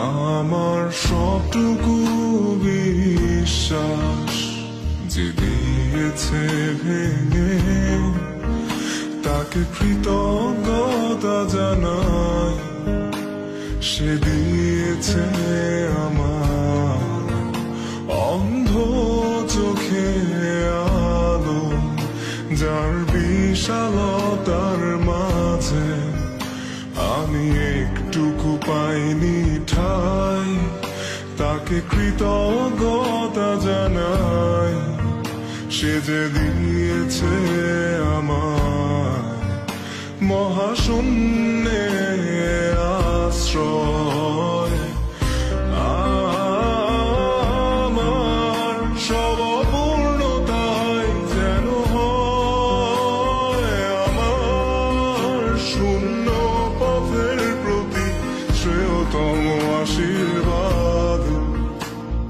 আমার সবটুকু বিশ্বাস যে দিয়েছে ভেঙে, তাকে কৃতজ্ঞতা জানাই। সে দিয়েছে আমার অন্ধ চোখে আলো, যার বিশালতার মাঝে আমি একটুকু পাইনি ঠাই। তাকে কৃতজ্ঞতা জানাই, সে যে দিয়েছে আমায় মহাশূন্যে আশ্রয়। আমার সব অপূর্ণতাই যেন হয় আমার শূন্য পথের প্রতি শ্রেয়তম আশীর্বাদ।